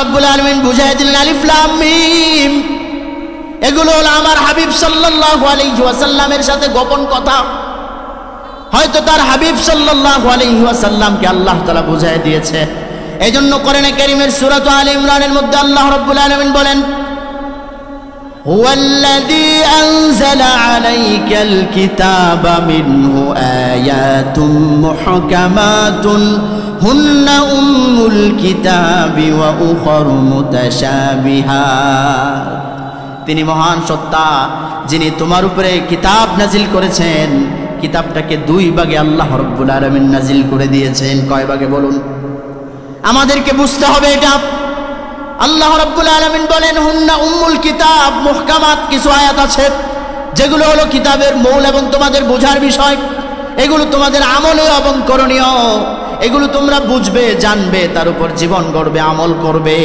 রব্বুল আলামিন বুঝাই দিলেন আলিফ লাম মিম, এগুলো হলো আমার হাবিব সাল্লাল্লাহু আলাইহি ওয়াসাল্লামের সাথে গোপন কথা। হয়তো তার হাবিব সাল্লাল্লাহু আলাইহি ওয়াসাল্লামকে আল্লাহ তাআলা বুঝাই দিয়েছে। এইজন্য কোরআনে কারীমের সূরা আলে ইমরানের মধ্যে আল্লাহ রাব্বুল আলামিন বলেন, হুয়াল্লাযী আনজালা আলাইকাল কিতাবা মিনহু আয়াতুম মুহকামাতুন হুন্না উম্মুল কিতাবি ওয়া উখরু মুতাশাবিহাত। তিনি মহান সত্তা, যিনি তোমার উপরে কিতাব নাজিল করেছেন। কিতাবটাকে দুই ভাগে আল্লাহ রাব্বুল আলামিন নাজিল করে দিয়েছেন। কয় ভাগে বলুন? আমাদেরকে বুঝতে হবে এটা। আল্লাহ রাব্বুল আলামিন বলেন হুন্না উম্মুল কিতাব, মুহকামাত কিছু আয়াত আছে যেগুলো হলো কিতাবের মূল এবং তোমাদের বোঝার বিষয়। এগুলো তোমাদের আমলীয় এবং করণীয়। এগুলো তোমরা বুঝবে, জানবে, তার উপর জীবন গড়বে, আমল করবে।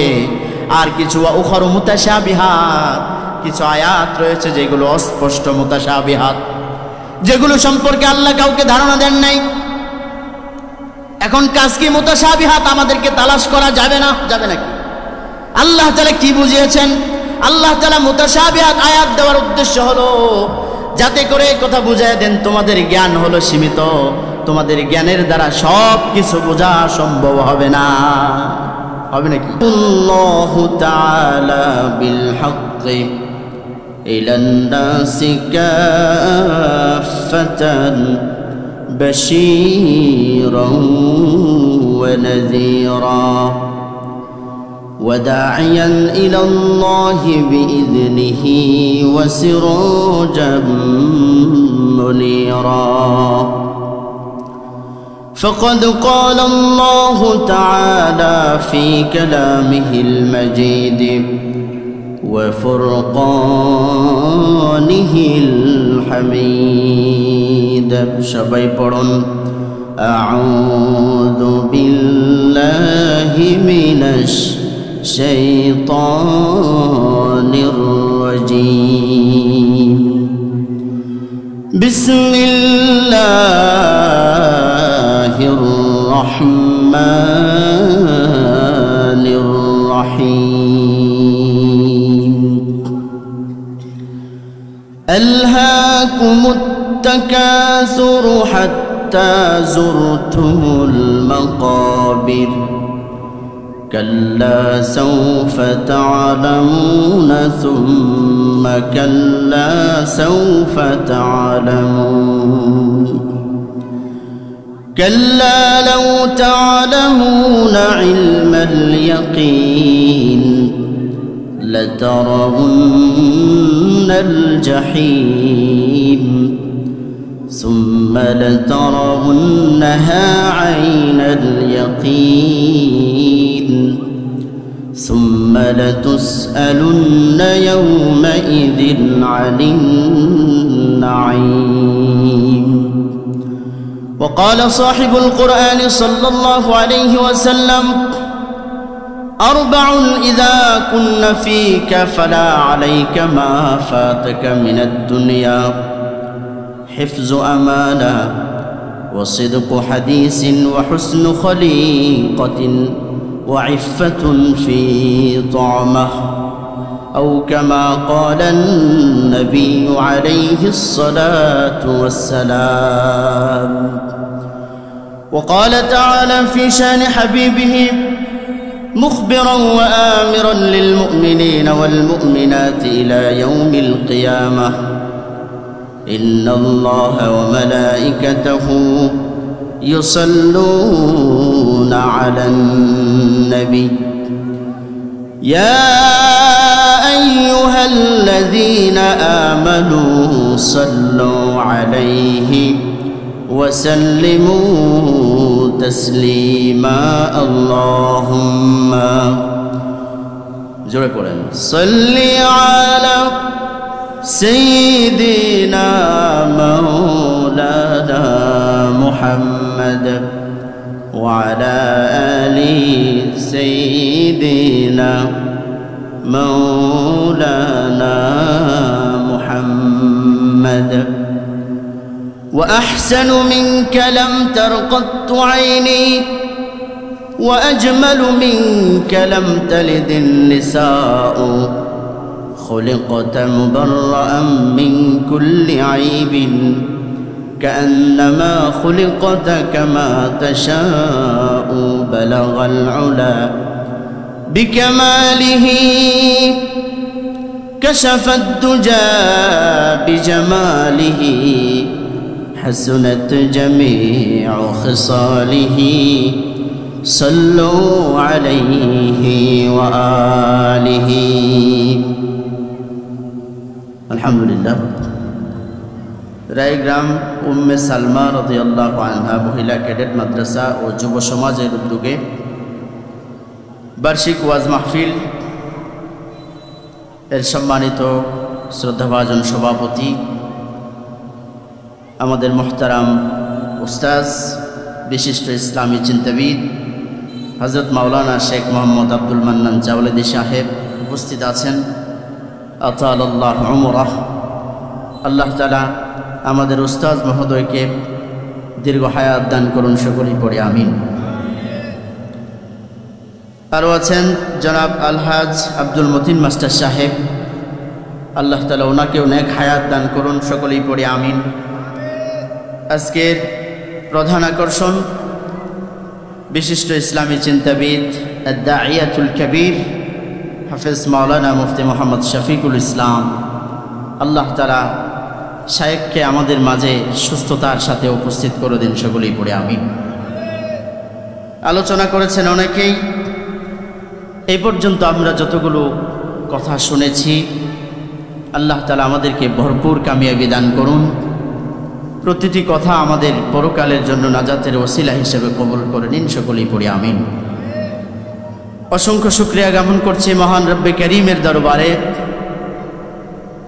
আর কিছু উখরু মুতাশাবিহাত, কিছু আয়াত রয়েছে যেগুলো অস্পষ্ট, মুতাশাবিহাত, যেগুলো সম্পর্কে আল্লাহ কাউকে ধারণা দেন নাই। এখন কাজ কি? মুতাশাবিহাত আমাদেরকে তালাশ করা যাবে না? যাবে নাকি? আল্লাহ তাআলা কি বুঝিয়েছেন? আল্লাহ তাআলা মুতাশাবিহাত আয়াত দেওয়ার উদ্দেশ্য হলো যাতে করে কথা বুঝায় দেন তোমাদের জ্ঞান হলো সীমিত, তোমাদের জ্ঞানের দ্বারা সব কিছু বোঝা সম্ভব হবে না। হবে নাকি? আল্লাহু তাআলা বিল হাক্কি ইলান নাসি কাফাতান বাশীরান ওয়া নাযীরা وداعيا إلى الله بإذنه وسراجا منيرا فقد قال الله تعالى في كلامه المجيد وفرقانه الحميد সবাই পড়ুন أعوذ بالله من الشيطان الرجيم بسم الله الرحمن الرحيم ألهاكم التكاثر حتى زرتم المقابر كلا سوف تعلمون ثم كلا سوف تعلمون كلا لو تعلمون علم اليقين لترون الجحيم ثم لترونها عين اليقين ثم لتسألن يومئذ عن النعيم وقال صاحب القرآن صلى الله عليه وسلم أربع إذا كن فيك فلا عليك ما فاتك من الدنيا حفظ أمانة وصدق حديث وحسن خليقة وعفة في طعمه أو كما قال النبي عليه الصلاة والسلام وقال تعالى في شان حبيبه مخبرا وآمرا للمؤمنين والمؤمنات إلى يوم القيامة إن الله وملائكته يصلون على النبي يا أيها الذين آمنوا صلوا عليه وسلموا تسليما اللهم صل على سيدنا مولانا محمد وعلى آل سيدنا مولانا محمد وأحسن منك لم تر قط عيني وأجمل منك لم تلد النساء خلقت مبرأ من كل عيب كأنما خلقت كما تشاء بلغ العلا بكماله كشف الدجى بجماله حسنت جميع خصاله صلوا عليه وآله الحمد لله রায়গ্রাম উম্মে সালমা রাদিয়াল্লাহু আনহা মহিলা ক্যাডেট মাদ্রাসা ও যুব সমাজের উদ্যোগে বার্ষিক ওয়াজ মাহফিল এর সম্মানিত শ্রদ্ধাভাজন সভাপতি আমাদের মুহতারাম উস্তাজ বিশিষ্ট ইসলামী চিন্তাবিদ হযরত মাওলানা শেখ মোহাম্মদ আব্দুল মান্নান জাওলাদি সাহেব উপস্থিত আছেন। আতালাল্লাহু উমরাহ। আল্লাহ তাআলা আমাদের উস্তাজ মহোদয়কে দীর্ঘ হায়াত দান করুন, সকলেই পড়ে আমিন। আরও আছেন জনাব আলহাজ আব্দুল মতিন মাস্টার সাহেব, আল্লাহ তাআলা ওনাকেও নেক হায়াত দান করুন, সকলেই পড়ে আমিন। আজকের প্রধান আকর্ষণ বিশিষ্ট ইসলামী চিন্তাবিদ আদ-দাঈয়াতুল কবীর হাফেজ মাওলানা মুফতি মোহাম্মদ শফিকুল ইসলাম। আল্লাহ তাআলা শায়েখকে আমাদের মাঝে সুস্থতার সাথে উপস্থিত করে দিন, সকলেই পড়ে আমিন। আলোচনা করেছেন অনেকেই। এই পর্যন্ত আমরা যতগুলো কথা শুনেছি, আল্লাহ তাআলা আমাদেরকে ভরপুর কামিয়াবি দান করুন। প্রতিটি কথা আমাদের পরকালের জন্য নাজাতের ওসিলা হিসেবে কবুল করে নিন, সকলেই পড়ি আমিন। অসংখ্য শুকরিয়া জ্ঞাপন করছি মহান রব্বে করিমের দরবারে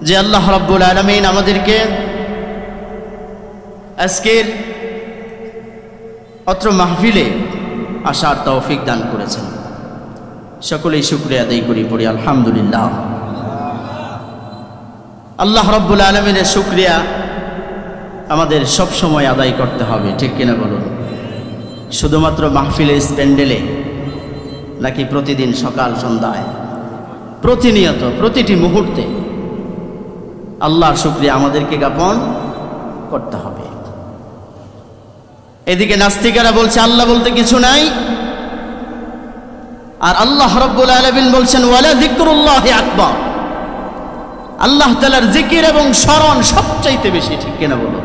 যে আল্লাহ রাব্বুল আলামিন আমাদেরকে আজকের অত্র মাহফিলে আসার তৌফিক দান করেছেন। সকলেই শুকরিয়া আদায় করি, পড়ি আলহামদুলিল্লাহ। আল্লাহ রাব্বুল আলামিনের শুকরিয়া আমাদের সব সময় আদায় করতে হবে, ঠিক কিনা বলুন? শুধুমাত্র মাহফিলের স্প্যান্ডেলে নাকি প্রতিদিন সকাল সন্ধ্যায়, প্রতিনিয়ত প্রতিটি মুহূর্তে আল্লাহর শুকরিয়া আমাদেরকে জ্ঞাপন করতে হবে। এদিকে নাস্তিকেরা বলছে আল্লাহ বলতে কিছু নাই, আর আল্লাহ রাব্বুল আলামিন বলছেন ওয়ালা যিকরুল্লাহি আকবার। আল্লাহ তাআলার জিকির এবং স্মরণ সবচাইতে বেশি, ঠিক কিনা বলুন?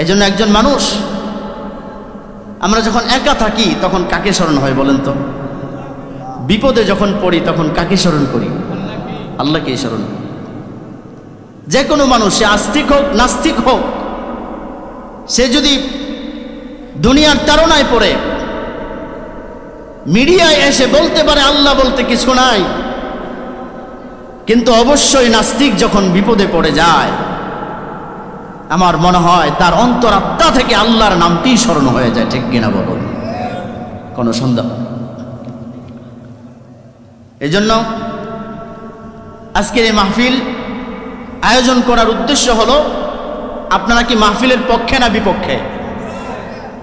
এই জন্য একজন মানুষ, আমরা যখন একা থাকি তখন কাকে স্মরণ হয় বলেন তো? বিপদে যখন পড়ি তখন কাকে স্মরণ করি? আল্লাহকেই স্মরণ করি। যে কোনো মানুষ, সে আস্তিক হোক নাস্তিক হোক, সে যদি দুনিয়ার তাড়নায় পড়ে মিডিয়ায় এসে বলতে পারে আল্লাহ বলতে কিছু নাই, কিন্তু অবশ্যই নাস্তিক যখন বিপদে পড়ে যায়, আমার মনে হয় তার অন্তরাত্মা থেকে আল্লাহর নামটি স্মরণ হয়ে যায়, ঠিক কিনা বলুন? কোনো সন্দেহ? এই জন্য আজকের এই মাহফিল আয়োজন করার উদ্দেশ্য হলো, আপনারা কি মাহফিলের পক্ষে না বিপক্ষে?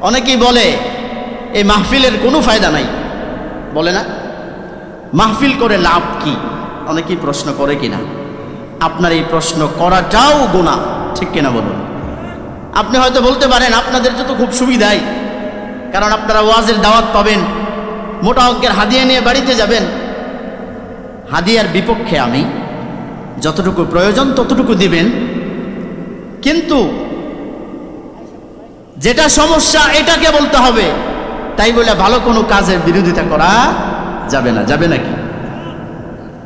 অনেকেই বলে এই মাহফিলের কোনো ফায়দা নাই, বলে না? মাহফিল করে লাভ কি? অনেকেই প্রশ্ন করে কিনা? আপনার এই প্রশ্ন করাটাও গুনাহ, ঠিক কিনা বলুন? আপনি হয়তো বলতে পারেন আপনাদের যত খুব সুবিধাই, কারণ আপনারা ওয়াজের দাওয়াত পাবেন, মোটা অঙ্কের হাদিয়া নিয়ে বাড়িতে যাবেন। হাদিয়ার বিপক্ষে আমি, যতটুকু প্রয়োজন ততটুকু দিবেন, কিন্তু যেটা সমস্যা এটাকে বলতে হবে, তাই বলে ভালো কোনো কাজের বিরোধিতা করা যাবে না। যাবে নাকি?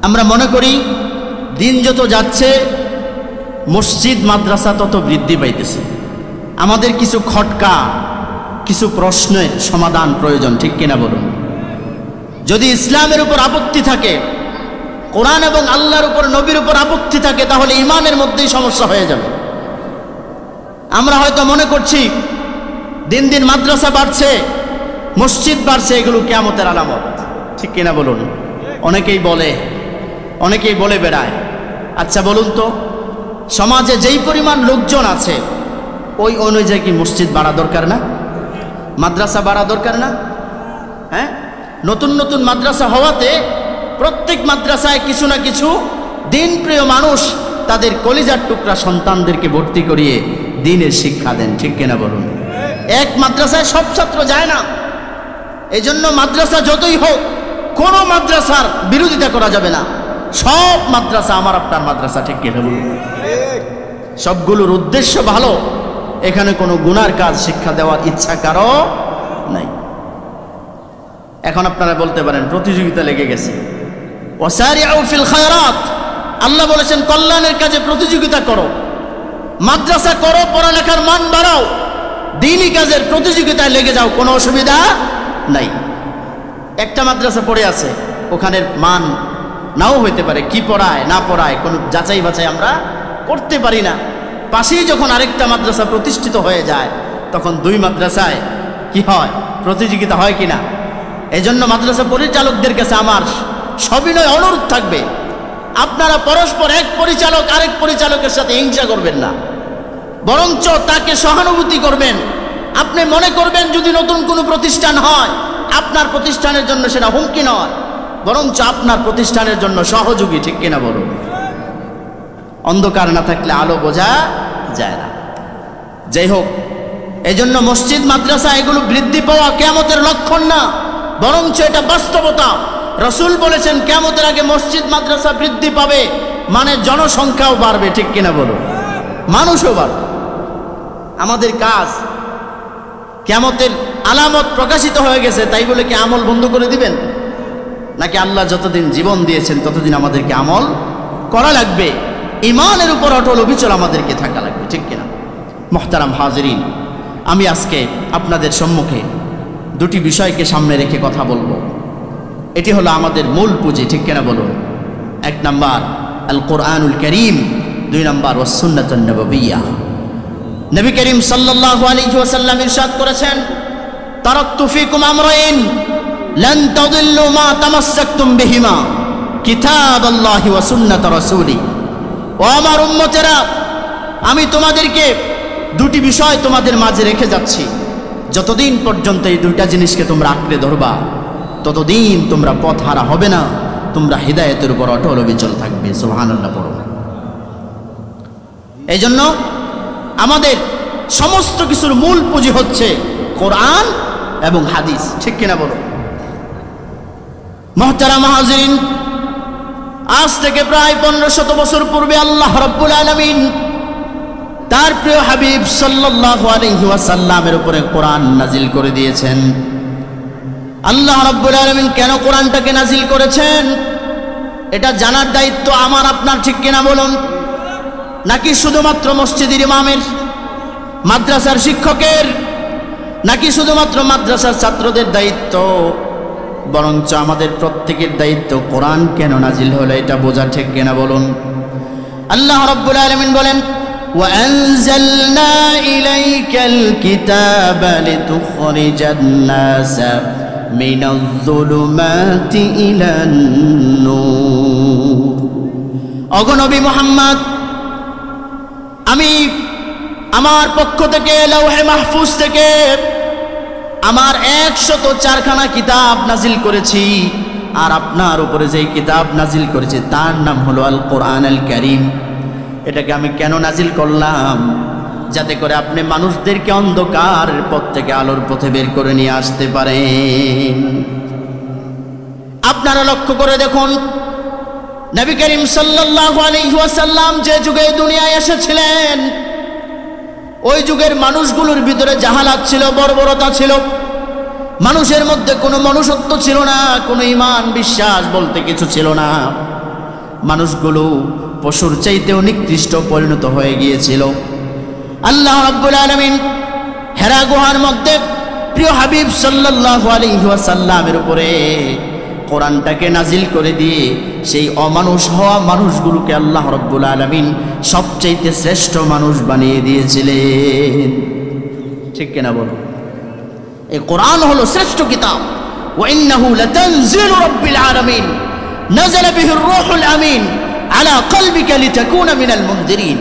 আমরা মনে করি দিন যত যাচ্ছে মসজিদ মাদ্রাসা তত বৃদ্ধি পাইতেছে। আমাদের কিছু খটকা, কিছু প্রশ্নের সমাধান প্রয়োজন, ঠিক কিনা বলুন? যদি ইসলামের উপর আপত্তি থাকে, কোরআন এবং আল্লাহর উপর, নবীর উপর আপত্তি থাকে, তাহলে ইমানের মধ্যেই সমস্যা হয়ে যাবে। আমরা হয়তো মনে করছি দিন দিন মাদ্রাসা বাড়ছে, মসজিদ বাড়ছে, এগুলো কিয়ামতের আলামত, ঠিক কিনা বলুন? অনেকেই বলে বেড়ায়। আচ্ছা বলুন তো, সমাজে যেই পরিমাণ লোকজন আছে ওই অনুযায়ী কি মসজিদ বাড়া দরকার না? মাদ্রাসা বাড়া দরকার না? হ্যাঁ, নতুন নতুন মাদ্রাসা হওয়াতে প্রত্যেক মাদ্রাসায় কিছু না কিছু দিনপ্রিয় মানুষ তাদের কলিজার টুকরা সন্তানদেরকে ভর্তি করিয়ে দ্বীনের শিক্ষা দেন, ঠিক কিনা বলুন? এক মাদ্রাসায় সব ছাত্র যায় না, এই জন্য মাদ্রাসা যতই হোক কোনো মাদ্রাসার বিরোধিতা করা যাবে না। সব মাদ্রাসা আমার আপনার মাদ্রাসা, ঠিক কিনা বলুন? সবগুলোর উদ্দেশ্য ভালো, এখানে কোনো গুনার কাজ শিক্ষা দেওয়ার ইচ্ছা কারো নাই। এখন আপনারা বলতে পারেন প্রতিযোগিতা লেগে গেছে, ওয়াসারিউ ফিল খায়রাত, আল্লাহ বলেছেন কল্যাণের কাজে প্রতিযোগিতা করো, মাদ্রাসা করো, পড়ালেখার মান বাড়াও, দ্বীনি কাজের প্রতিযোগিতায় লেগে যাও, কোনো অসুবিধা নাই। একটা মাদ্রাসা পড়ে আছে, ওখানের মান নাও হইতে পারে, কি পড়ায় না পড়ায় কোনো যাচাই বাছাই আমরা করতে পারি না। পাশেই যখন আরেকটা মাদ্রাসা প্রতিষ্ঠিত হয়ে যায় তখন দুই মাদ্রাসায় কি হয়, প্রতিযোগিতা হয় কিনা? এজন্য মাদ্রাসা পরিচালকদের কাছে আমার সবিনয় অনুরোধ থাকবে, আপনারা পরস্পর এক পরিচালক আরেক পরিচালকের সাথে হিংসা করবেন না, বরঞ্চ তাকে সহানুভূতি করবেন। আপনি মনে করবেন যদি নতুন কোনো প্রতিষ্ঠান হয় আপনার প্রতিষ্ঠানের জন্য সেটা হুমকি নয়, বরঞ্চ আপনার প্রতিষ্ঠানের জন্য সহযোগী, ঠিক কিনা বলুন? অন্ধকার না থাকলে আলো বোঝা যায় না। যাই হোক, এই জন্য মসজিদ মাদ্রাসা এগুলো বৃদ্ধি পাওয়া কিয়ামতের লক্ষণ না, বরঞ্চ এটা বাস্তবতা। রাসূল বলেছেন কিয়ামতের আগে মসজিদ মাদ্রাসা বৃদ্ধি পাবে, মানে জনসংখ্যাও বাড়বে, ঠিক কিনা বলুন? মানুষও বাড়বে। আমাদের কাজ, কিয়ামতের আলামত প্রকাশিত হয়ে গেছে তাই বলে কি আমল বন্ধ করে দিবেন? নাকি আল্লাহ যতদিন জীবন দিয়েছেন ততদিন আমাদেরকে আমল করা লাগবে, ইমানের উপর অটল অবিচল আমাদেরকে থাকা লাগবে, ঠিক কিনা? মুহতারাম হাজিরিন, আমি আজকে আপনাদের সম্মুখে দুটি বিষয়কে সামনে রেখে কথা বলবো। এটি হলো আমাদের মূল পুঁজি, ঠিক কিনা বলুন? এক নাম্বার আল কোরআনুল কারীম, দুই নাম্বার ওয়াস সুন্নাতুন নববিয়্যাহ। নবী করিম সাল্লাল্লাহু আলাইহি ওয়াসাল্লাম ইরশাদ করেছেন, তারাকতু ফীকুম আমরাইন লান তাদিল্লু মা তামাসসাকতুম বিহিমা, কিতাবাল্লাহি ওয়া সুন্নাত রাসূলি। ও আমার উম্মতেরা, আমি তোমাদেরকে দুটি বিষয় তোমাদের মাঝে রেখে যাচ্ছি, যতদিন পর্যন্ত এই দুইটা জিনিসকে তোমরা আঁকড়ে ধরবা ততদিন তোমরা পথ হারা হবে না, তোমরা হিদায়াতের উপর অটল অবিচল থাকবে। সুবহানাল্লাহ পড়ো। এই জন্য আমাদের সমস্ত কিছুর মূল পুঁজি হচ্ছে কোরআন এবং হাদিস, ঠিক কিনা বলো? মুহতারাম হাজিরিন, আজ থেকে প্রায় 1500 বছর পূর্বে আল্লাহ রাব্বুল আলামিন তার প্রিয় হাবিব সাল্লাল্লাহু আলাইহি ওয়াসাল্লামের উপরে কোরআন নাজিল করে দিয়েছেন। আল্লাহ রাব্বুল আলামিন কেন কোরআনটাকে নাজিল করেছেন এটা জানার দায়িত্ব আমার আপনার, ঠিক কিনা বলুন? নাকি শুধুমাত্র মসজিদের ইমামের, মাদ্রাসার শিক্ষকের, নাকি শুধুমাত্র মাদ্রাসার ছাত্রদের দায়িত্ব? বরঞ্চ আমাদের প্রত্যেকের দায়িত্ব কোরআন কেন নাজিল হলো এটা বোঝা, ঠিক কিনা বলুন? আল্লাহ রাব্বুল আলামিন বলেন, وأنزلنا إليك الكتاب لتخرج الناس من الظلمات إلى النور। ওগো নবী মুহাম্মদ, আমি আমার পক্ষ থেকে লৌহে মাহফুজ থেকে আমার 104খানা কিতাব নাজিল করেছি, আর আপনার উপরে যেই কিতাব নাজিল করেছি তার নাম হলো আল কোরআন আল কারীম। এটাকে আমি কেন নাজিল করলাম? যাতে করে আপনি মানুষদেরকে অন্ধকারের পথ থেকে আলোর পথে বের করে নিয়ে আসতে পারেন। আপনারা লক্ষ্য করে দেখুন, নবী করিম সাল্লাল্লাহু আলাইহি ওয়াসাল্লাম যে যুগে দুনিয়ায় এসেছিলেন ওই যুগের মানুষগুলোর ভিতরে জাহালাত ছিল, বর্বরতা ছিল, মানুষের মধ্যে কোনো মনুষ্যত্ব ছিল না, কোনো ঈমান বিশ্বাস বলতে কিছু ছিল না। মানুষগুলো পশুর চাইতেও নিকৃষ্ট পরিণত হয়ে গিয়েছিল। আল্লাহ রাব্বুল আলামিন হেরা গুহার মধ্যে প্রিয় হাবিব সাল্লাল্লাহু আলাইহি ওয়াসাল্লামের উপরে কোরআনটাকে নাজিল করে দিয়ে সেই অমানুষ হওয়া মানুষগুলোকে আল্লাহ রাব্বুল আলামিন সবচাইতে শ্রেষ্ঠ মানুষ বানিয়ে দিয়েছিলেন, ঠিক কিনা বলো? এই কোরআন হলো শ্রেষ্ঠ কিতাব। ওয়া ইন্নাহু লাতানজিলু রাব্বিল আলামিন নাযালা বিহির রূহুল আমিন আলা কলবিকা লিতাকুনা মিনাল মুনজিরিন।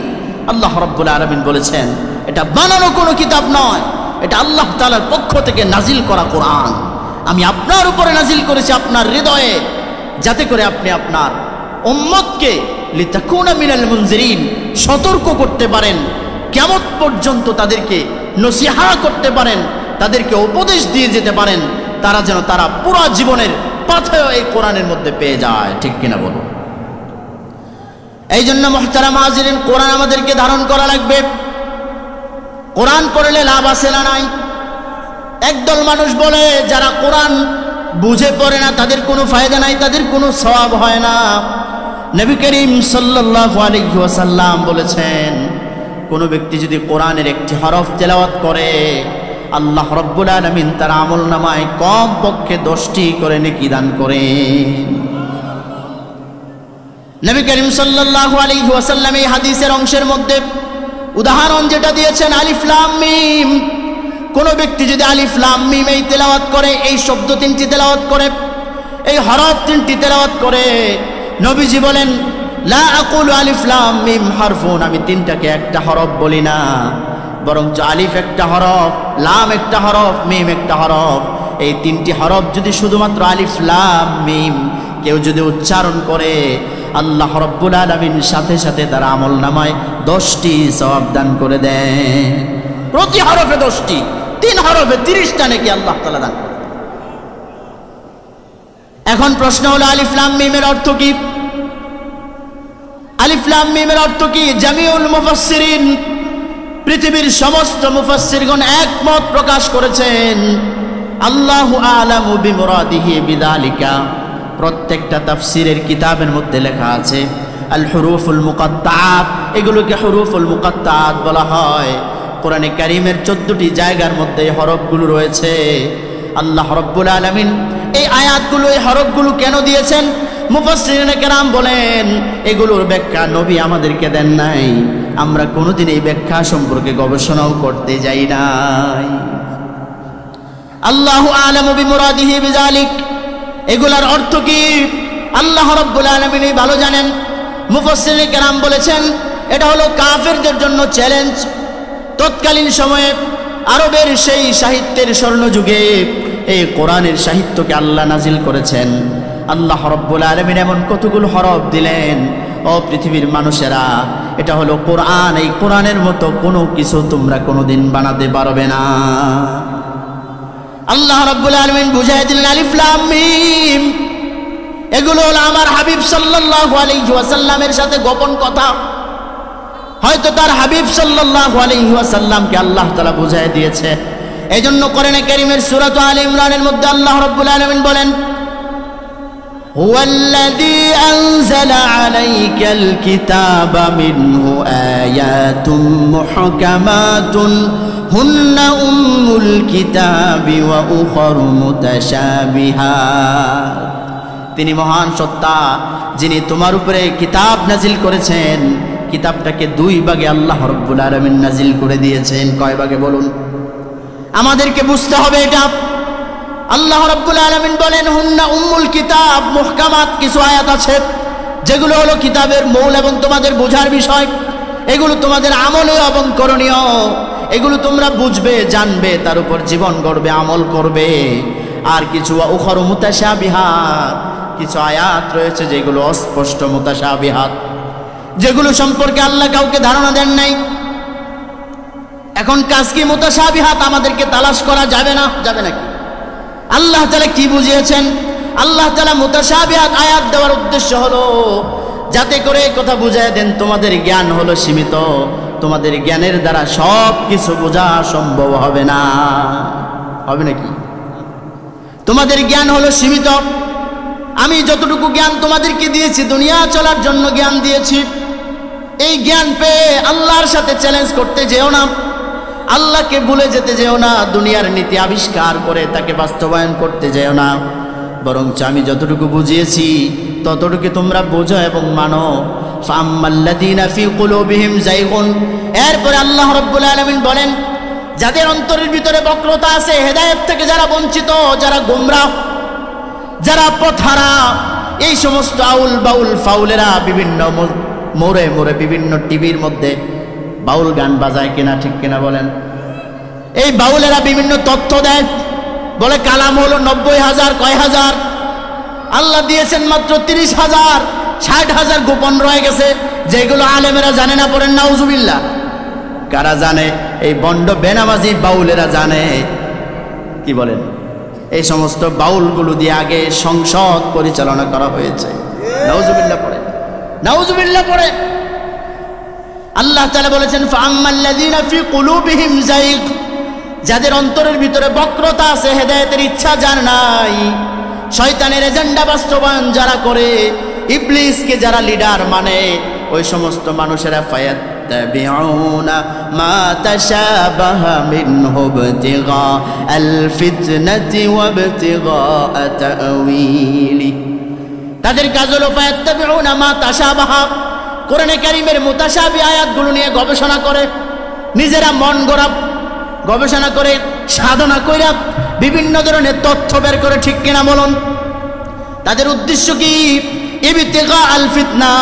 আল্লাহ রাব্বুল আলামিন বলেছেন এটা বানানো কোনো কিতাব নয়, এটা আল্লাহ তাআলার পক্ষ থেকে নাজিল করা কোরআন। আমি আপনার উপরে নাজিল করেছি আপনার হৃদয়ে, যাতে করে আপনি আপনার উম্মতকে লিতাকুনা মিনাল মুনজিরিন সতর্ক করতে পারেন, কিয়ামত পর্যন্ত তাদেরকে নসিহা করতে পারেন, তাদেরকে উপদেশ দিয়ে যেতে পারেন, তারা যেন তারা পুরো জীবনের পাথেয় এই কোরআনের মধ্যে পেয়ে যায়। ঠিক কিনা বলো? এই জন্য মুহতারাম হাজিরিন, কোরআন আমাদেরকে ধারণ করা লাগবে। কোরআন পড়লে লাভ আছে না নাই? একদল মানুষ বলে যারা কোরআন বুঝে পড়ে না তাদের কোনো ফায়দা নাই, তাদের কোনো সওয়াব হয় না। নবী করিম সাল্লাল্লাহু আলাইহি ওয়াসাল্লাম বলেছেন, কোনো ব্যক্তি যদি কোরআনের একটি হরফ তেলাওয়াত করে, আল্লাহ রাব্বুল আলামিন তার আমলনামায় কম পক্ষে 10টি করে নেকি দান করেন। নবী করিম সাল্লাল্লাহু আলাইহি ওয়াসাল্লাম এই হাদিসের অংশের মধ্যে উদাহরণ যেটা দিয়েছেন আলিফ লাম মিম, কোন ব্যক্তি যদি আলিফ লাম মিম এই তেলাওয়াত করে, এই শব্দ 3টি তেলাওয়াত করে, এই হরফ 3টি তেলাওয়াত করে, নবীজি বলেন লা আকুলু আলিফ লাম মিম হারফুন, আমি 3টাকে একটা হরফ বলি না, বরঞ্চ আলিফ একটা হরফ, লাম একটা হরফ, মিম একটা হরফ। এই 3টি হরফ যদি শুধুমাত্র আলিফ লাম মিম কেউ যদি উচ্চারণ করে, আল্লাহ রাব্বুল আলামিন সাথে সাথে তার আমলনামায় 10টি সওয়াব দান করে দেন। প্রতি হরফে 10টি, 3 হরফে 30টা নাকি আল্লাহ তাআলা দান করেন। এখন প্রশ্ন হলো আলিফ লাম মিমের অর্থ কি? আলিফ লাম মিমের অর্থ কি? জামিউল মুফাসসিরিন, পৃথিবীর সমস্ত মুফাসসিরগণ একমত প্রকাশ করেছেন, আল্লাহু আ'লামু বিমুরাদিহি বিযালিকা। প্রত্যেকটা তাফসীরের কিতাবের মধ্যে লেখা আছে আল হুরুফুল মুকাত্তাআত, এগুলোকে হুরুফুল মুকাত্তাআত বলা হয়। কোরআনে কারীমের 14টি জায়গার মধ্যে এই হরফগুলো রয়েছে। আল্লাহ রাব্বুল আলামিন এই আয়াতগুলো, এই হরফগুলো কেন দিয়েছেন? মুফাসসিরিনে কেরাম বলেন এগুলোর ব্যাখ্যা নবী আমাদেরকে দেন নাই, আমরা কোনোদিন এই ব্যাখ্যা সম্পর্কে গবেষণাও করতে যাই নাই। আল্লাহু আ'লামু বিমুরাদিহি বিযালিক, এগুলার অর্থ কি আল্লাহ রাব্বুল আলামিন ভালো জানেন। মুফাসসিরিনে কেরাম বলেছেন এটা হলো কাফেরদের জন্য চ্যালেঞ্জ। তৎকালীন সময়ে আরবের সেই সাহিত্যের স্বর্ণযুগে এই কোরআনের সাহিত্যকে আল্লাহ নাজিল করেছেন। আল্লাহ রাব্বুল আলামিন এমন কতগুলো হরফ দিলেন, ও পৃথিবীর মানুষেরা, এটা হলো কোরআন, এই কোরআনের মতো কোনো কিছু তোমরা কোনোদিন বানাতে পারবে না। আল্লাহ রাব্বুল আলামিন বুঝাই দিলেন আলিফ লাম মিম, এগুলো হলো আমার হাবিব সাল্লাল্লাহু আলাইহি ওয়াসাল্লামের সাথে গোপন কথা। হয়তো তার হাবিব সাল্লাল্লাহু আলাইহি ওয়াসাল্লামকে আল্লাহ তাআলা বুঝাই দিয়েছে। এজন্য কোরআনে কারীমের সূরা আলে ইমরানের মধ্যে আল্লাহ রাব্বুল আলামিন বলেন হুয়াল্লাযী আনজালা আলাইকাল কিতাবা মিনহু আয়াতুম মুহকামাতুন হুন্না উম্মুল কিতাবি ওয়া উখরু মুতাশাবিহাত। তিনি মহান সত্তা, যিনি তোমার উপরে কিতাব নাজিল করেছেন। কিতাবটাকে 2 ভাগে আল্লাহ রাব্বুল আলামিন নাজিল করে দিয়েছেন। কয় ভাগে বলুন? আমাদেরকে বুঝতে হবে এটা। আল্লাহ রাব্বুল আলামিন বলেন হুন্না উম্মুল কিতাব, মুহকামাত কিছু আয়াত আছে যেগুলো হলো কিতাবের মূল এবং তোমাদের বোঝার বিষয়। এগুলো তোমাদের আমলীয় এবং করণীয়, এগুলো তোমরা বুঝবে, জানবে, তার উপর জীবন গড়বে, আমল করবে। আর কিছু উখরু মুতাশাবিহাত, কিছু আয়াত রয়েছে যেগুলো অস্পষ্ট, মুতাশাবিহাত, যেগুলো সম্পর্কে আল্লাহ কাউকে ধারণা দেন নাই। এখন কাজ কি? মুতাশাবিহাত আমাদেরকে তালাশ করা যাবে না? যাবে নাকি? আল্লাহ তাআলা কি বুঝিয়েছেন? আল্লাহ তাআলা মুতাশাবিহাত আয়াত দেওয়ার উদ্দেশ্য হলো যাতে করে কথা বুঝায় দেন তোমাদের জ্ঞান হলো সীমিত, তোমাদের জ্ঞানের দ্বারা সব কিছু বোঝা সম্ভব হবে না। হবে নাকি? তোমাদের জ্ঞান হলো সীমিত। আমি যতটুকু জ্ঞান তোমাদেরকে দিয়েছি দুনিয়া চলার জন্য জ্ঞান দিয়েছি। এই জ্ঞান পেয়ে আল্লাহর সাথে চ্যালেঞ্জ করতে যেও না, আল্লাহকে ভুলে যেতে যেও না, দুনিয়ার নীতি আবিষ্কার করে তাকে বাস্তবায়ন করতে যেও না। বরঞ্চ আমি যতটুকু বুঝিয়েছি ততটুকু তোমরা বোঝো এবং মানো। ফাম্মাল্লাযীনা ফী কুলুবিহিম যায়গুন, এরপরে আল্লাহ রাব্বুল আলামিন বলেন যাদের অন্তরের ভিতরে বক্রতা আছে, হেদায়েত থেকে যারা বঞ্চিত, যারা গোমরাহ, যারা পথহারা, এই সমস্ত আউল বাউল ফাউলেরা বিভিন্ন মোড়ে মোড়ে বিভিন্ন টিভির মধ্যে বাউল গান বাজায় কিনা, ঠিক কিনা বলেন? এই বাউলেরা বিভিন্ন তথ্য দেয়, বলে কালাম হলো 90,000, কয় হাজার? আল্লাহ দিয়েছেন মাত্র 30,000, 60,000 গোপন রয়ে গেছে, যেগুলো আলেমেরা জানে না। পড়েন নাউজুবিল্লাহ। কারা জানে? এই বন্ড বেনামাজি বাউলেরা জানে। কি বলেন? এই সমস্ত বাউলগুলো দিয়ে আগে সংসদ পরিচালনা করা হয়েছে। নাউজুবিল্লাহ পড়ে, নাউজুবিল্লাহ পড়ে। আল্লাহ তাআলা বলেছেন ফাআম্মাল্লাযীনা ফি কুলুবিহিম যায়গ, যাদের অন্তরের ভিতরে বক্রতা আছে, হেদায়েতের ইচ্ছা যার নাই, শয়তানের এজেন্ডা বাস্তবায়ন যারা করে, ইবলিসকে যারা লিডার মানে, ওই সমস্ত মানুষেরা ফায়াত্তাবিউনা মা তাশাবাহা মিনহু ইবতিগা আল ফিতনাতি ওয়া ইবতিগা তা'ওয়িলি। তাদের কাজ হলো ফায়াত্তাবিউনা মা তাশাবাহা, কোরআনে কারীমের মুতাশাবি আয়াতগুলো নিয়ে গবেষণা করে, নিজেরা মন গড়া গবেষণা করে, সাধনা কইরা বিভিন্ন ধরনের তথ্য বের করে। ঠিক কিনা বলুন? তাদের উদ্দেশ্য কি? ইবতিগা আল ফিতনা,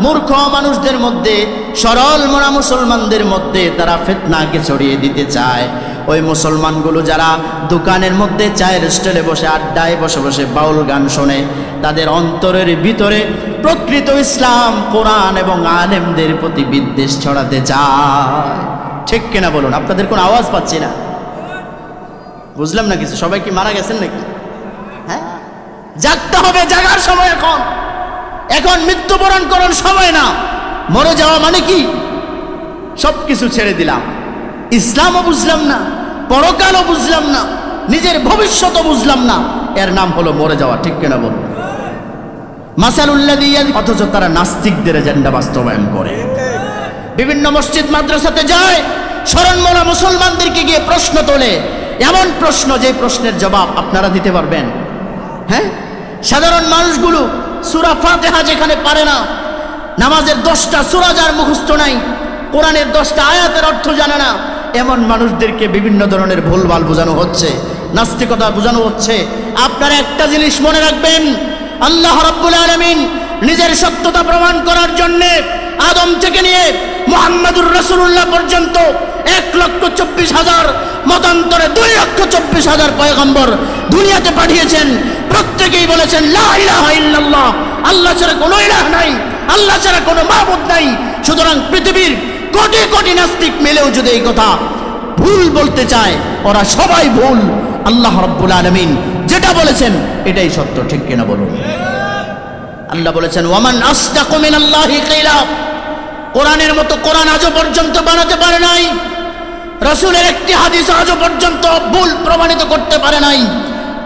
মূর্খ মানুষদের মধ্যে, সরল মনা মুসলমানদের মধ্যে তারা ফিতনাকে ছড়িয়ে দিতে চায়। ওই মুসলমানগুলো যারা দোকানের মধ্যে চায়ের স্টলে বসে আড্ডায় বসে বসে বাউল গান শোনে, তাদের অন্তরের ভিতরে প্রকৃত ইসলাম, কোরআন এবং আলেমদের প্রতি বিদ্বেষ ছড়াতে চায়। ঠিক কিনা বলুন? আপনাদের কোনো আওয়াজ পাচ্ছি না, বুঝলাম না কিছু। সবাই কি মারা গেছেন নাকি? হ্যাঁ, জাগতে হবে, জাগার সময় এখন। এখন মৃত্যুবরণ করার সময় না। মরে যাওয়া মানে কি? সব কিছু ছেড়ে দিলাম, ইসলামও বুঝলাম না, পরকালও বুঝলাম না, নিজের ভবিষ্যৎও বুঝলাম না, এর নাম হলো মরে যাওয়া। ঠিক কিনা বলুন? মাসালুল্লাযী, অথচ তারা নাস্তিকদের এজেন্ডা বাস্তবায়ন করে। বিভিন্ন মসজিদ মাদ্রাসাতে যায়, শরণমোলা মুসলমানদেরকে গিয়ে প্রশ্ন তোলে, এমন প্রশ্ন যে প্রশ্নের জবাব আপনারা দিতে পারবেন। হ্যাঁ, সাধারণ মানুষগুলো সূরা ফাতিহা যেখানে পারে না, নামাজের 10টা সূরা যার মুখস্থ নাই, কোরআনের 10টা আয়াতের অর্থ জানে না, এমন মানুষদেরকে বিভিন্ন ধরনের ভুলভাল বোঝানো হচ্ছে, নাস্তিকতা বোঝানো হচ্ছে। আপনারা একটা জিনিস মনে রাখবেন, আল্লাহ রাব্বুল আলামিন নিজের সত্যতা প্রমাণ করার জন্য আদম থেকে নিয়ে মুহাম্মদুর রাসূলুল্লাহ পর্যন্ত 1,24,000, মতান্তরে 2,24,000 পয়গম্বর দুনিয়াতে পাঠিয়েছেন। প্রত্যেকেই বলেছেন লা ইলাহা ইল্লাল্লাহ, আল্লাহ ছাড়া কোনো ইলাহ নাই, আল্লাহ ছাড়া কোনো মাবুদ নাই। সুতরাং পৃথিবীর কোটি কোটি নাস্তিক মিলেও যদি এই কথা ভুল বলতে চায়, ওরা সবাই ভুল। আল্লাহ রাব্বুল আলামিন যেটা বলেছেন এটাই সত্য। ঠিক কিনা বলুন? আল্লাহ বলেছেন ওয়ামান আসদাকু মিনাল্লাহি কিলা, কোরআনের মতো কোরআন আজও পর্যন্ত বানাতে পারে নাই, রাসূলের একটি হাদিস আজও পর্যন্ত ভুল প্রমাণিত করতে পারে নাই।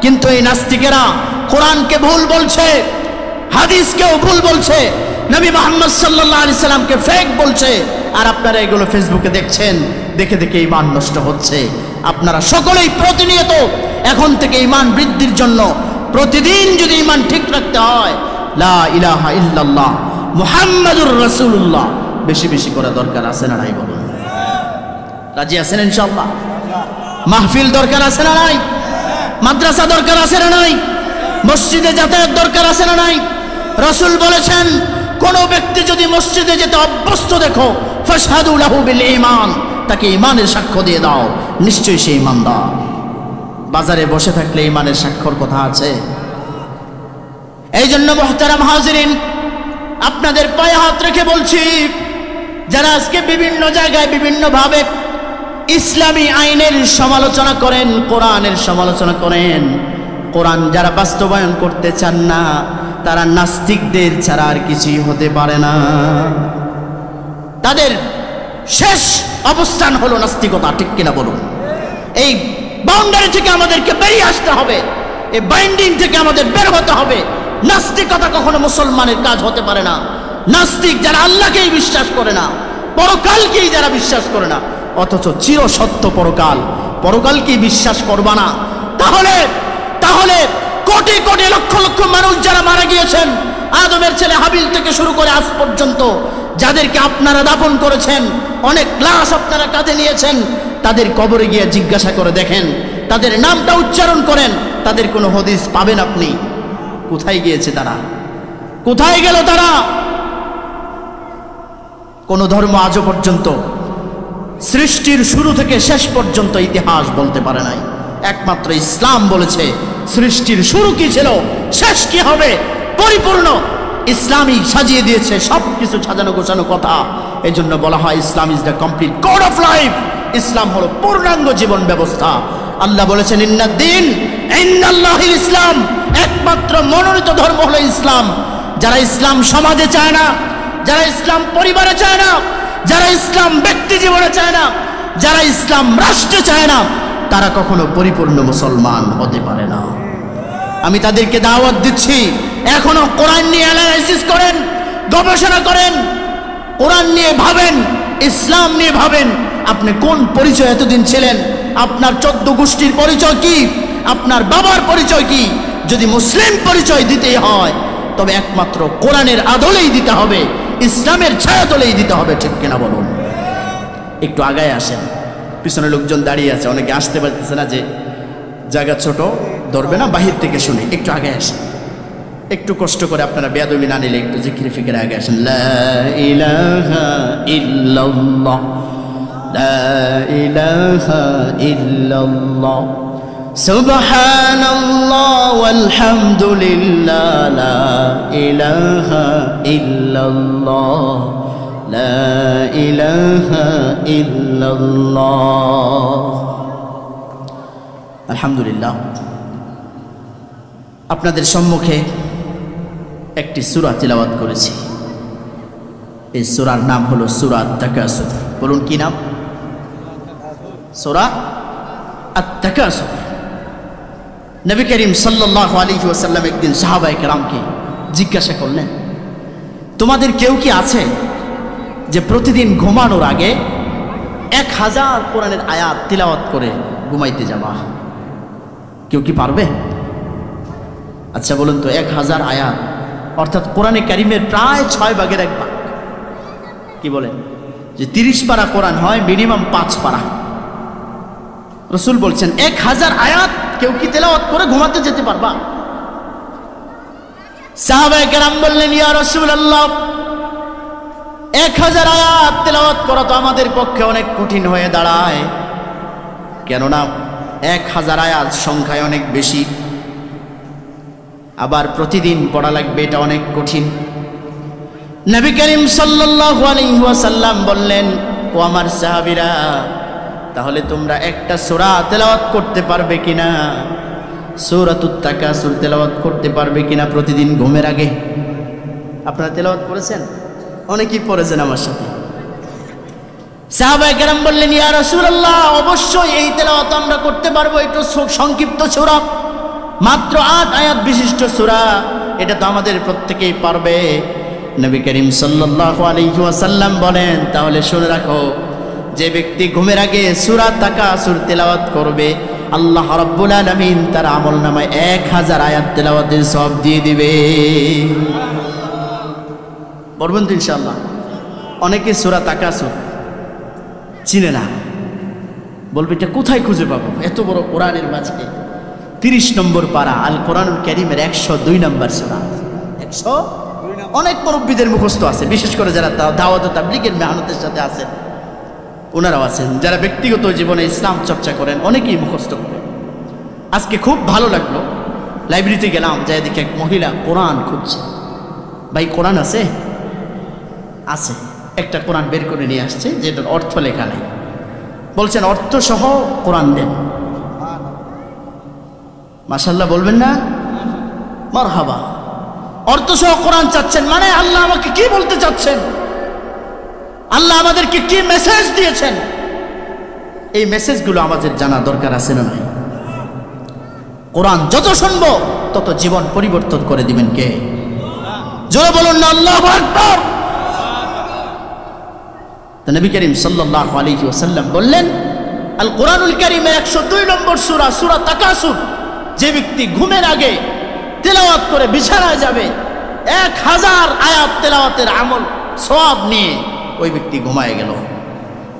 কিন্তু এই নাস্তিকেরা কোরআনকে ভুল বলছে, হাদিসকেও ভুল বলছে, নবী মুহাম্মদ সাল্লাল্লাহু আলাইহি সাল্লামকে ফেক বলছে। আর আপনারা এগুলো ফেসবুকে দেখছেন, দেখে দেখে ঈমান নষ্ট হচ্ছে। আপনারা সকলেই প্রতিনিয়ত এখন থেকে ঈমান বৃদ্ধির জন্য প্রতিদিন যদি ঈমান ঠিক রাখতে হয়, লা ইলাহা ইল্লাল্লাহ মুহাম্মাদুর রাসূলুল্লাহ বেশি বেশি করে দরকার আছে না নাই? বলুন, রাজি আছেন ইনশাআল্লাহ? মাহফিল দরকার আছে না নাই? মাদ্রাসা দরকার আছে না নাই? মসজিদে যাতায়াত দরকার আছে না নাই? রাসূল বলেছেন কোন ব্যক্তি যদি মসজিদে যেতে অভ্যস্ত দেখো, ফাশহাদু লাহু বিল ঈমান, তাকে ঈমানের সাক্ষ্য দিয়ে দাও, নিশ্চয়ই সে ঈমানদার। বাজারে বসে থাকলে ঈমানের সাক্ষ্যর কথা আছে? এই জন্য মুহতারাম হাজিরিন, আপনাদের পায়ে হাত রেখে বলছি, যারা আজকে বিভিন্ন জায়গায় বিভিন্নভাবে ইসলামী আইনের সমালোচনা করেন, কোরআনের সমালোচনা করেন, কোরআন যারা বাস্তবায়ন করতে চান না, তারা নাস্তিকদের ছাড়া আর কিছুই হতে পারে না। তাদের শেষ অবস্থান হলো নাস্তিকতা। ঠিক কিনা বলুন? এই বাউন্ডারি থেকে আমাদেরকে বেরিয়ে আসতে হবে, এই বাইন্ডিং থেকে আমাদের বের হতে হবে। নাস্তিকতা কখনো মুসলমানের কাজ হতে পারে না। নাস্তিক যারা আল্লাহকেই বিশ্বাস করে না, পরকালকেই যারা বিশ্বাস করে না, অথচ চির সত্য পরকাল, পরকালকেই বিশ্বাস করবা না, তাহলে তাহলে কোটি কোটি লক্ষ লক্ষ মানুষ যারা মারা গিয়েছেন, আদমের ছেলে হাবিল থেকে শুরু করে আজ পর্যন্ত যাদেরকে আপনারা দাফন করেছেন, অনেক লাশ আপনারা কাঁধে নিয়েছেন, তাদের কবরে গিয়ে জিজ্ঞাসা করে দেখেন, তাদের নামটা উচ্চারণ করেন, তাদের কোনো হদিস পাবেন আপনি? কোথায় গিয়েছে তারা? কোথায় গেল তারা? কোন ধর্ম আজও পর্যন্ত সৃষ্টির শুরু থেকে শেষ পর্যন্ত ইতিহাস বলতে পারে নাই একমাত্র ইসলাম বলেছে সৃষ্টির শুরু কি ছিল, শেষ কি হবে, পরিপূর্ণ ইসলামই সাজিয়ে দিয়েছে সবকিছু, সাজানো গোছানো কথা। এই জন্য বলা হয় Islam is the complete code of life. ইসলাম হলো পূর্ণাঙ্গ জীবন ব্যবস্থা। আল্লাহ বলেছেন ইন্নাদ্দিন ইন্নাল্লাহিল ইসলাম, একমাত্র মনোনীত ধর্ম হলো ইসলাম। যারা ইসলাম সমাজে চায় না, যারা ইসলাম পরিবারে চায় না, যারা ইসলাম ব্যক্তি জীবনে চায় না, যারা ইসলাম রাষ্ট্রে চায় না, তারা কখনো পরিপূর্ণ মুসলমান হতে পারে না। আমি তাদেরকে দাওয়াত দিচ্ছি, এখনো কোরআন নিয়ে অ্যানালাইসিস করেন, গবেষণা করেন, কোরআন নিয়ে ভাবেন, ইসলাম নিয়ে ভাবেন। আপনি কোন পরিচয় এতদিন ছিলেন? আপনার 14 গোষ্ঠীর পরিচয় কি? আপনার বাবার পরিচয় কি? যদি মুসলিম পরিচয় দিতেই হয় তবে একমাত্র কোরআনের আদলেই দিতে হবে, ইসলামের ছায়াতলেই দিতে হবে। ঠিক কিনা বলুন? একটু আগায় আসেন, পিছনে লোকজন দাঁড়িয়ে আছে, অনেকে আসতে পারতেছে না, যে জায়গা ছোট, ধরবে না, বাহির থেকে শুনি। একটু আগায় আসেন, একটু কষ্ট করে, আপনারা বেয়াদবি না নিলে একটু জিকির ফিকিরে আগে আসেন। লা ইলাহা ইল্লাল্লাহ, লা ইলাহা ইল্লাল্লাহ, সুবহানাল্লাহ ওয়ালহামদুলিল্লাহ, লা ইলাহা ইল্লাল্লাহ, লা ইলাহা ইল্লাল্লাহ। আলহামদুলিল্লাহ, আপনাদের সম্মুখে একটি সূরা তিলাওয়াত করেছি। এই সূরার নাম হলো সূরা আত-তাকাসুর। বলুন কি নাম? সূরা আত-তাকাসুর। নবী করিম সাল্লাল্লাহু আলাইহি ওয়াসাল্লাম একদিন সাহাবায়ে কেরামকে জিজ্ঞাসা করলেন, তোমাদের কেউ কি আছে যে প্রতিদিন ঘুমানোর আগে 1000 কোরআনের আয়াত তিলাওয়াত করে ঘুমাইতে যাবা? কেউ কি পারবে? আচ্ছা বলুন তো, 1000 আয়াত অর্থাৎ কোরআনে কারিমের প্রায় 6 ভাগের 1 ভাগ। কি বলেন? যে 30 পারা কোরআন হয়, মিনিমাম 5 পারা। রাসূল বলছেন 1000 আয়াত কেউ কি তেলাওয়াত করে ঘুমাতে যেতে পারবা? সাহাবায়ে কেরাম বললেন, ইয়া রাসূলুল্লাহ, 1000 আয়াত তেলাওয়াত করা তো আমাদের পক্ষে অনেক কঠিন হয়ে দাঁড়ায়, কেননা 1000 আয়াত সংখ্যায় অনেক বেশি, আবার প্রতিদিন পড়া লাগবে, এটা অনেক কঠিন। নবী করিম সাল্লাল্লাহু আলাইহি ওয়াসাল্লাম বললেন, ও আমার সাহাবীরা, তাহলে তোমরা একটা সূরা তেলাওয়াত করতে পারবে কিনা? সূরাতুত তাকাসুর তেলাওয়াত করতে পারবে কিনা প্রতিদিন ঘুমের আগে? আপনারা তেলাওয়াত করেছেন? অনেকেই পড়েছেন আমার সাথে। সাহাবায়ে কেরাম বললেন, ইয়া রাসূলুল্লাহ, অবশ্যই এই তেলাওয়াত আমরা করতে পারবো। একটু সংক্ষিপ্ত সূরা, মাত্র 8 আয়াত বিশিষ্ট সূরা, এটা তো আমাদের প্রত্যেকেই পারবে। নবী করিম সাল্লাল্লাহু আলাইহি ওয়াসাল্লাম বলেন, তাহলে শুনে রাখো, যে ব্যক্তি ঘুমের আগে সূরা তাকাসুর তেলাওয়াত করবে, আল্লাহ রাব্বুল আলামিন তার আমলনামায় 1000 আয়াত তেলাওয়াতের সওয়াব দিয়ে দিবে। পড়বেন তো ইনশাআল্লাহ? অনেকে সূরা তাকাসুর চিনে না, বলবে এটা কোথায় খুঁজে পাবো? এত বড় কোরআনের মাঝে 30 নম্বর পারা, আল কোরআনুল কারীমের 102 নম্বর সূরা। 100 অনেক মুরব্বীদের মুখস্থ আছে, বিশেষ করে যারা দাওয়াত ও তাবলীগের মেহনতের সাথে আছেন, ওনারাও আছেন। যারা ব্যক্তিগত জীবনে ইসলাম চর্চা করেন, অনেকেই মুখস্থ করেন। আজকে খুব ভালো লাগলো, লাইব্রেরিতে গেলাম, যাই দেখি এক মহিলা কোরআন খুঁজছে। ভাই কোরআন আছে? আছে। একটা কোরআন বের করে নিয়ে আসছে, যেটার অর্থ লেখা নেই। বলছেন অর্থ সহ কোরআন দেন। মাশাআল্লাহ বলবেন না? মারহাবা। অর্থ সহ কোরআন চাচ্ছেন, মানে আল্লাহ আমাকে কি বলতে চাচ্ছেন, আল্লাহ আমাদেরকে কি মেসেজ দিয়েছেন, এই মেসেজগুলো আমাদের জানা দরকার আছে না নাই? কোরআন যত শুনবো তত জীবন পরিবর্তন করে দিবেন কে? জোরে বলুন না আল্লাহু আকবার। তো নবী করিম সাল্লাল্লাহু আলাইহি ওয়াসাল্লাম বললেন, আল কোরআনুল কারীমের 102 নম্বর সূরা, সূরা তাকাসুর, যে ব্যক্তি ঘুমের আগে তেলাওয়াত করে বিছানায় যাবে, 1000 আয়াত তেলাওয়াতের আমল সওয়াব নিয়ে ওই ব্যক্তি ঘুমায় গেল।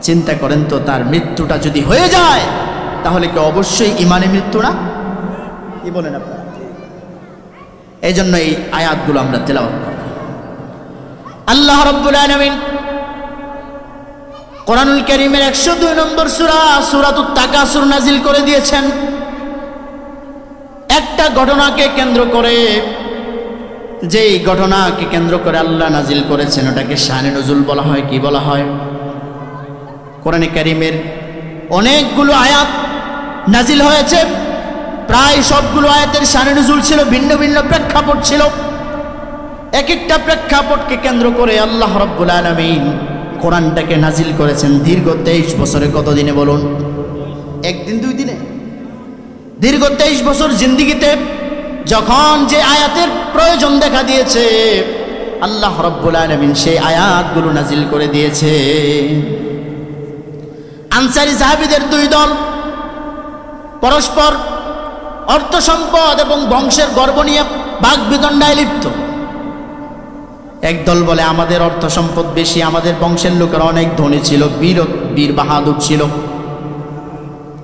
চিন্তা করেন তো, তার মৃত্যুটা যদি হয়ে যায় তাহলে কি অবশ্যই ইমানে মৃত্যু না? কি বলেন আপনারা? এই জন্য এই আয়াতগুলো আমরা তেলাওয়াত করব। আল্লাহ রাব্বুল আলামিন কোরআনুল কারীমের 102 নম্বর সূরা, সূরাতুত তাকাসুর নাজিল করে দিয়েছেন। একটা ঘটনাকে কেন্দ্র করে, যেই ঘটনাকে কেন্দ্র করে আল্লাহ নাজিল করেছেন ওটাকে শানে নুজুল বলা হয়। কি বলা হয়? কোরআনে কারীমের অনেকগুলো আয়াত নাজিল হয়েছে, প্রায় সবগুলো আয়াতের শানে নুজুল ছিল, ভিন্ন ভিন্ন প্রেক্ষাপট ছিল। এক একটা প্রেক্ষাপটকে কেন্দ্র করে আল্লাহ রাব্বুল আলামিন কোরআনটাকে নাজিল করেছেন দীর্ঘ 23 বছরে। কত দিনে বলুন? একদিন দুই দিনে? দীর্ঘ 23 বছর জিন্দিগিতে যখন যে আয়াতের প্রয়োজন দেখা দিয়েছে, আল্লাহ রাব্বুল আলামিন সেই আয়াতগুলো নাজিল করে দিয়েছে। আনসারী সাহাবীদের দুই দল পরস্পর অর্থ সম্পদ এবং বংশের গর্ব নিয়ে বাগবিতণ্ডায় লিপ্ত। একদল বলে আমাদের অর্থ সম্পদ বেশি, আমাদের বংশের লোকেরা অনেক ধনী ছিল, বীর বাহাদুর ছিল।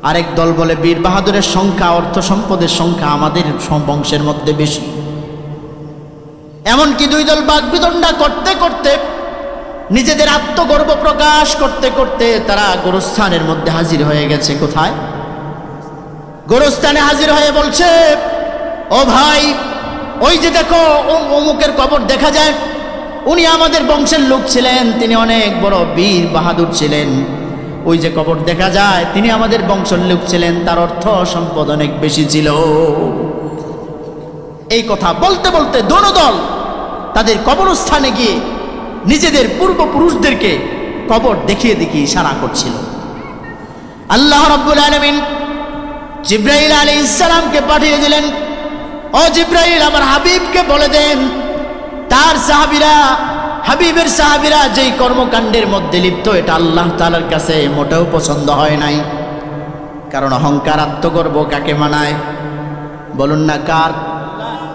আরেক দল বলে বীর বাহাদুরের সংখ্যা, অর্থ সম্পদের সংখ্যা আমাদের বংশের মধ্যে বেশি। এমনকি দুই দল বাগবিতণ্ডা করতে করতে, নিজেদের আত্মগর্ব প্রকাশ করতে করতে তারা গোরস্থানের মধ্যে হাজির হয়ে গেছে। কোথায়? গোরস্থানে হাজির হয়ে বলছে, ও ভাই, ওই যে দেখো অমুকের কবর দেখা যায়, উনি আমাদের বংশের লোক ছিলেন, তিনি অনেক বড় বীর বাহাদুর ছিলেন। ওই যে কবর দেখা যায়, তিনি আমাদের বংশের লোক ছিলেন, তার অর্থ সম্পদ অনেক বেশি ছিল। এই কথা বলতে বলতে দোনো দল তাদের কবরস্থানে গিয়ে নিজেদের পূর্বপুরুষদেরকে কবর দেখিয়ে দেখিয়ে ইশারা করছিল। আল্লাহ রাব্বুল আলামিন জিবরাইল আলাইহিস সালামকে পাঠিয়ে দিলেন, ও জিবরাইল, আমার হাবিবকে বলে দেন তার সাহাবীরা, হাবিবের সাহাবীরা যেই কর্মকাণ্ডের মধ্যে লিপ্ত, এটা আল্লাহ তাআলার কাছে মোটেও পছন্দ হয় নাই। কারণ অহংকার, আত্মগর্ব কাকে মানায়? বলুন না কার?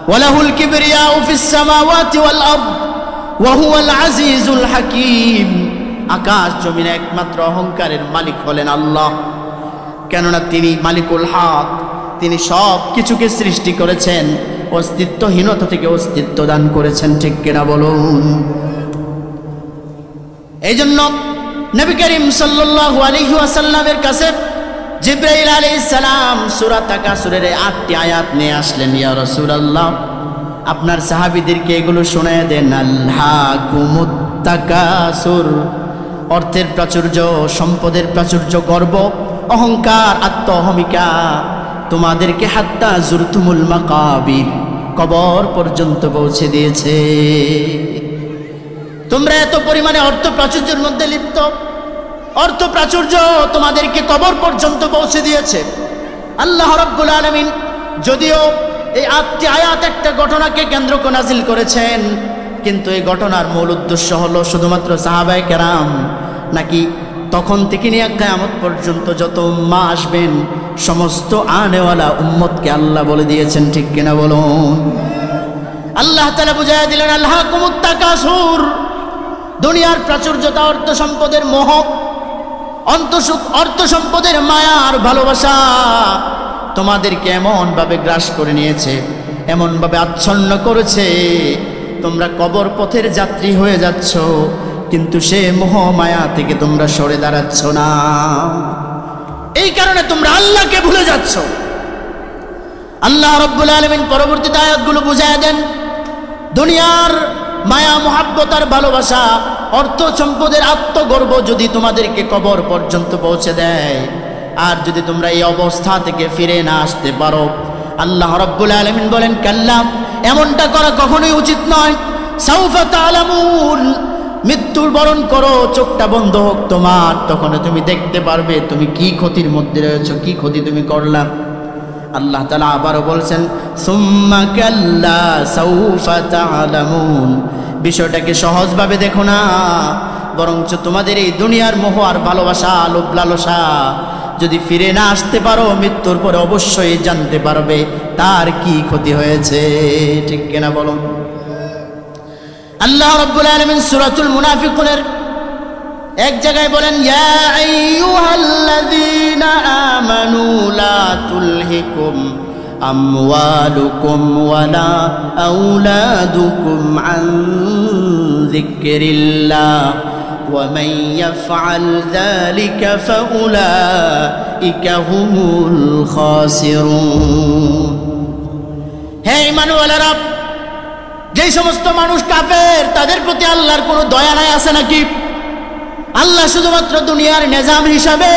ওয়ালাহুল কিবরিয়াউ ফিস সামাওয়াতি ওয়াল আরদ ওয়া হুয়াল আজিজুল হাকীম। আকাশ জমিনে একমাত্র অহংকারের মালিক হলেন আল্লাহ। কেননা তিনি মালিকুল হক, তিনি সব কিছুকে সৃষ্টি করেছেন, অস্তিত্বহীনতা থেকে অস্তিত্ব দান করেছেন। ঠিক কিনা বলুন? এই জন্য নবী করিম সাল্লাল্লাহু আলাইহি ওয়াসাল্লামের কাছে জিবরাইল আলাইহিস সালাম সূরা তাকাসুরের 8টি আয়াত নিয়ে আসলেন। ইয়া রাসূলুল্লাহ, আপনার সাহাবীদেরকে এগুলো শোনায় দেন। আল্লাকুমুত তাকাসুর, অর্থের প্রাচুর্য, সম্পদের প্রাচুর্য, গর্ব, অহংকার, আত্মঅহমিকা তোমাদেরকে হাত্তা জুরতুমুল মাকাবির, কবর পর্যন্ত পৌঁছে দিয়েছে। তোমরা এত পরিমাণে অর্থ প্রাচুর্যের মধ্যে লিপ্ত, অর্থ প্রাচুর্য তোমাদেরকে কবর পর্যন্ত পৌঁছে দিয়েছে। আল্লাহ রাব্বুল আলামিন যদিও এই 8টি আয়াত একটা ঘটনাকে কেন্দ্র করে নাজিল করেছেন, কিন্তু এই ঘটনার মূল উদ্দেশ্য হলো শুধুমাত্র সাহাবায়ে কেরাম নাকি তখন থেকে নিয়ে কিয়ামত পর্যন্ত যত উম্মাহ আসবেন সমস্ত আনেওয়ালা উম্মতকে আল্লাহ বলে দিয়েছেন। ঠিক কিনা বলুন? আল্লাহ তাআলা বুঝাইয়া দিলেন, আল্লাকুমুত তাকাসুর, দুনিয়ার প্রাচুর্যতা, অর্থ সম্পদের মোহ, অর্থ সম্পদের মায়া আর ভালোবাসা তোমাদেরকে এমন ভাবে গ্রাস করে নিয়েছে, এমন ভাবে আচ্ছন্ন করেছে, তোমরা কবর পথের যাত্রী হয়ে যাচ্ছ, কিন্তু সে মোহ মায়া থেকে তোমরা সরে দাঁড়াচ্ছ না। এই কারণে তোমরা আল্লাহকে ভুলে যাচ্ছ। আল্লাহ রাব্বুল আলামিন পরবর্তীতে আয়াতগুলো বুঝায় দেন, দুনিয়ার মায়া, মুহাব্বত আর ভালোবাসা, অর্থ সম্পদের আত্মগর্ব যদি তোমাদেরকে কবর পর্যন্ত পৌঁছে দেয়, আর যদি তোমরা এই অবস্থা থেকে ফিরে না আসতে পারো, আল্লাহ রাব্বুল আলামিন বলেন, কাল্লা, এমনটা করা কখনোই উচিত নয়। সাউফা তা'লামুন, মৃত্যুর বরণ করো, চোখটা বন্ধ হোক তোমার, তখন তুমি দেখতে পারবে তুমি কি ক্ষতির মধ্যে রয়েছো, কি ক্ষতি তুমি করলা। আল্লাহ তাআলা আবারও বলছেন, সুম্মা কাল্লা সাউফা তা'লামুন, বিষয়টাকে সহজভাবে দেখো না, বরঞ্চ তোমাদের এই দুনিয়ার মোহ আর ভালোবাসা, লোভ লালসা যদি ফিরে না আসতে পারো, মৃত্যুর পরে অবশ্যই জানতে পারবে তার কি ক্ষতি হয়েছে। ঠিক কিনা বলুন? আল্লাহ রাব্বুল আলামিন সূরাতুল মুনাফিকুনের এক জায়গায় বলেন, ইয়া আইয়ুহাল্লাযীনা আমানু লা তুলহিকুম আমওয়ালুকুম ওয়ালা আওলাদুকুম আন যিকরিল্লাহ ওয়া মান ইয়াফআল যালিকা ফাউলাইকা হুমুল খাসিরুন। হে ঈমানওয়ালারা, যেই সমস্ত মানুষ কাফের তাদের প্রতি আল্লাহর কোনো দয়া নাই আছে নাকি? আল্লাহ শুধুমাত্র দুনিয়ার নিজাম হিসাবে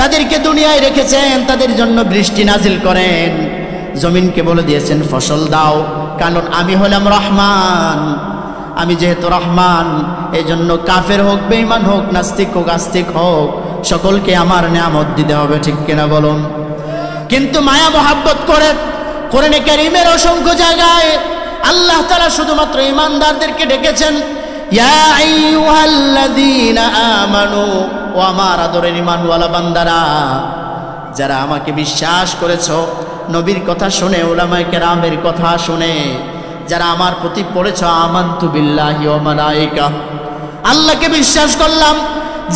তাদেরকে দুনিয়ায় রেখেছেন, তাদের জন্য বৃষ্টি নাজিল করেন, জমিনকে বলে দিয়েছেন ফসল দাও, কারণ আমি হলাম রহমান। আমি যেহেতু রহমান, এই জন্য কাফের হোক, বেঈমান হোক, নাস্তিক হোক, আস্তিক হোক, সকলকে আমার নিয়ামত দিতে হবে, ঠিক কিনা বলুন? কিন্তু মায়া মহাব্বত করে কোরআনে কারীমের অসংখ্য জায়গায় আল্লাহ তাআলা শুধুমাত্র ঈমানদারদেরকে ডেকেছেন, ইয়া আইয়ুহাল্লাযীনা আমানু, ও আমার আদরের ঈমানওয়ালা বান্দারা, যারা আমাকে বিশ্বাস করেছো, নবীর কথা শুনে, উলামায়ে কেরামের কথা শুনে, যারা আমার প্রতি পড়েছো আমানতু বিল্লাহি ওয়া মালাইকা, আল্লাহকে বিশ্বাস করলাম,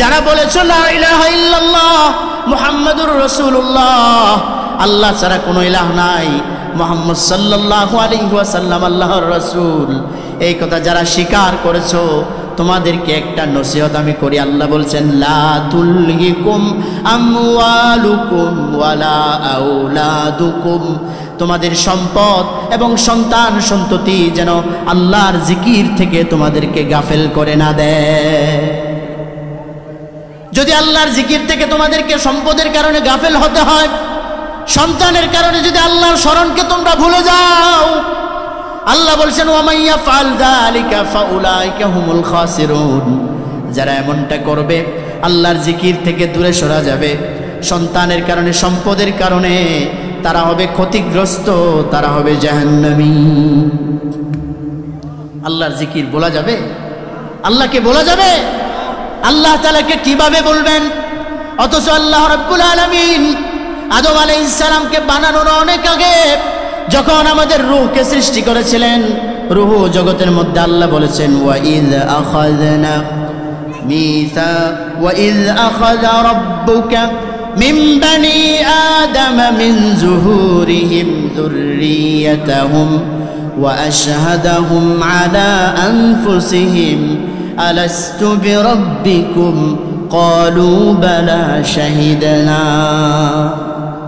যারা বলেছো লা ইলাহা ইল্লাল্লাহ মুহাম্মাদুর রাসূলুল্লাহ, আল্লাহ ছাড়া কোনো ইলাহ নাই, মুহাম্মদ সাল্লাল্লাহু আলাইহি ওয়াসাল্লাম আল্লাহর রাসূল, এই কথা যারা স্বীকার করেছো, তোমাদেরকে একটা নসিহত আমি করি। আল্লাহ বলছেন, লা তুলহিকুম আমওয়ালুকুম ওয়ালা আওলাদুকুম, তোমাদের সম্পদ এবং সন্তান সন্ততি যেন আল্লাহর জিকির থেকে তোমাদেরকে গাফেল করে না দেয়। যদি আল্লাহর জিকির থেকে তোমাদেরকে সম্পদের কারণে গাফেল হতে হয়, সন্তানের কারণে যদি আল্লাহর স্মরণকে তোমরা ভুলে যাও, আল্লাহ বলছেন ওয়া মাইয়া ফাল যালিকা ফাউলাইকা হুমুল খাসিরুন, যারা এমনটা করবে, আল্লাহর জিকির থেকে দূরে সরা যাবে, সন্তানের কারণে, সম্পদের কারণে, তারা হবে ক্ষতিগ্রস্ত, তারা হবে জাহান্নামী। আল্লাহর জিকির বলা যাবে? আল্লাহকে বলা যাবে? আল্লাহ তাআলাকে কিভাবে বলবেন? অথচ আল্লাহ রাব্বুল আলামিন আদম আলাইহিস সালামকে বানানোর অনেক আগে যখন আমাদের রূহকে সৃষ্টি করেছিলেন, রূহ জগতের মধ্যে আল্লাহ বলেছেন, ওয়া ইয আখাযা রাব্বুকা মিন বানি আদম মিন যুহুরিহিম যুররিয়াতাহুম ওয়া আশহাদাহুম আলা আনফুসিহিম আলাস্তু বিরাব্বিকুম ক্বালু বালা শাহিদনা।